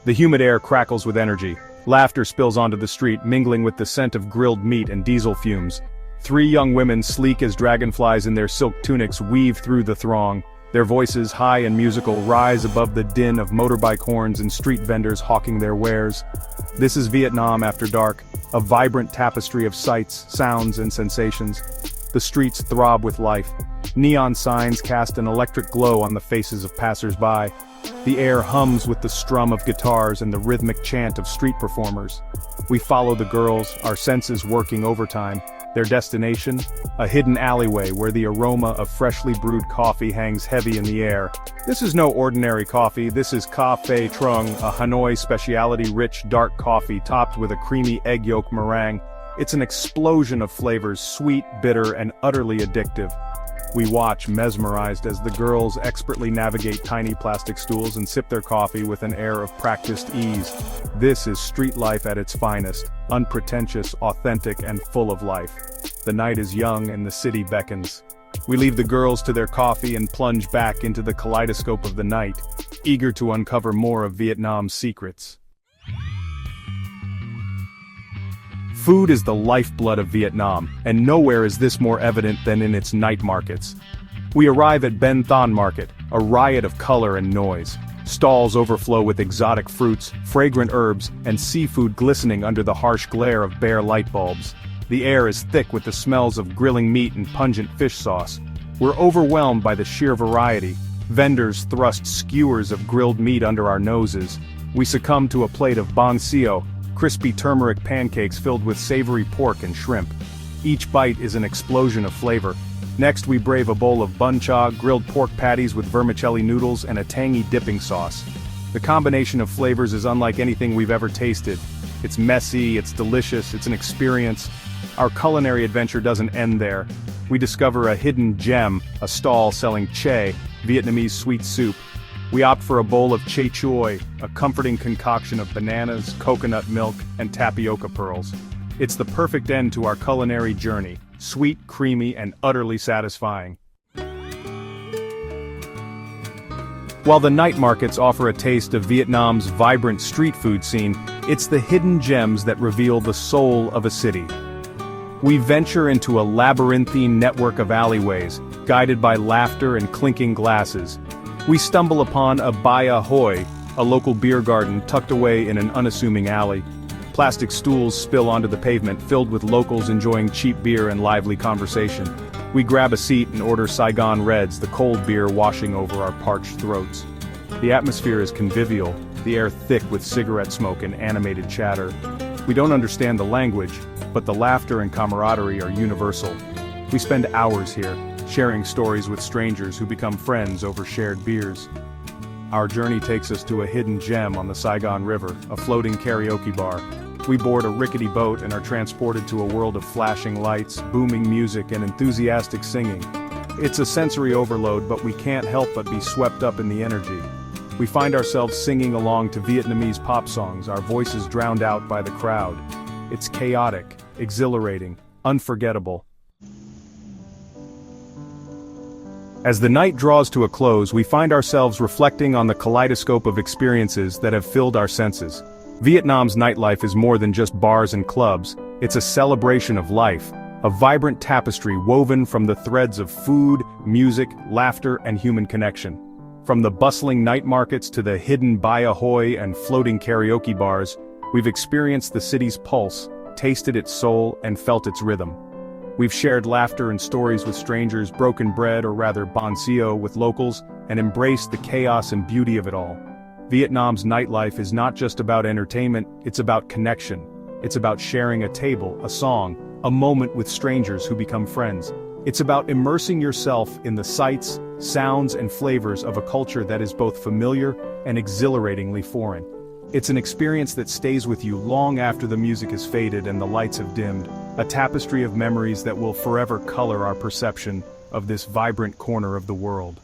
The humid air crackles with energy. Laughter spills onto the street, mingling with the scent of grilled meat and diesel fumes. Three young women, sleek as dragonflies in their silk tunics, weave through the throng. Their voices, high and musical, rise above the din of motorbike horns and street vendors hawking their wares. This is Vietnam after dark, a vibrant tapestry of sights, sounds, and sensations. The streets throb with life. Neon signs cast an electric glow on the faces of passers-by. The air hums with the strum of guitars and the rhythmic chant of street performers. We follow the girls, our senses working overtime. Their destination? A hidden alleyway where the aroma of freshly brewed coffee hangs heavy in the air. This is no ordinary coffee, this is Café Trung, a Hanoi specialty-rich dark coffee topped with a creamy egg yolk meringue. It's an explosion of flavors, sweet, bitter, and utterly addictive. We watch, mesmerized, as the girls expertly navigate tiny plastic stools and sip their coffee with an air of practiced ease. This is street life at its finest, unpretentious, authentic, and full of life. The night is young and the city beckons. We leave the girls to their coffee and plunge back into the kaleidoscope of the night, eager to uncover more of Vietnam's secrets. Food is the lifeblood of Vietnam, and nowhere is this more evident than in its night markets. We arrive at Ben Thon Market, a riot of color and noise. Stalls overflow with exotic fruits, fragrant herbs, and seafood glistening under the harsh glare of bare light bulbs. The air is thick with the smells of grilling meat and pungent fish sauce. We're overwhelmed by the sheer variety. Vendors thrust skewers of grilled meat under our noses. We succumb to a plate of banh xio, crispy turmeric pancakes filled with savory pork and shrimp. Each bite is an explosion of flavor. Next we brave a bowl of bun cha, grilled pork patties with vermicelli noodles and a tangy dipping sauce. The combination of flavors is unlike anything we've ever tasted. It's messy, it's delicious, it's an experience. Our culinary adventure doesn't end there. We discover a hidden gem, a stall selling che, Vietnamese sweet soup. We opt for a bowl of chai chuoi, a comforting concoction of bananas, coconut milk, and tapioca pearls. It's the perfect end to our culinary journey, sweet, creamy, and utterly satisfying. While the night markets offer a taste of Vietnam's vibrant street food scene, it's the hidden gems that reveal the soul of a city. We venture into a labyrinthine network of alleyways, guided by laughter and clinking glasses. We stumble upon a Bia Hoi, a local beer garden tucked away in an unassuming alley. Plastic stools spill onto the pavement, filled with locals enjoying cheap beer and lively conversation. We grab a seat and order Saigon Reds, the cold beer washing over our parched throats. The atmosphere is convivial, the air thick with cigarette smoke and animated chatter. We don't understand the language, but the laughter and camaraderie are universal. We spend hours here, sharing stories with strangers who become friends over shared beers. Our journey takes us to a hidden gem on the Saigon River, a floating karaoke bar. We board a rickety boat and are transported to a world of flashing lights, booming music, and enthusiastic singing. It's a sensory overload, but we can't help but be swept up in the energy. We find ourselves singing along to Vietnamese pop songs, our voices drowned out by the crowd. It's chaotic, exhilarating, unforgettable. As the night draws to a close, we find ourselves reflecting on the kaleidoscope of experiences that have filled our senses. Vietnam's nightlife is more than just bars and clubs, it's a celebration of life, a vibrant tapestry woven from the threads of food, music, laughter, and human connection. From the bustling night markets to the hidden Bia Hoi and floating karaoke bars, we've experienced the city's pulse, tasted its soul, and felt its rhythm. We've shared laughter and stories with strangers, broken bread or rather banh xio with locals, and embraced the chaos and beauty of it all. Vietnam's nightlife is not just about entertainment, it's about connection. It's about sharing a table, a song, a moment with strangers who become friends. It's about immersing yourself in the sights, sounds, and flavors of a culture that is both familiar and exhilaratingly foreign. It's an experience that stays with you long after the music has faded and the lights have dimmed, a tapestry of memories that will forever color our perception of this vibrant corner of the world.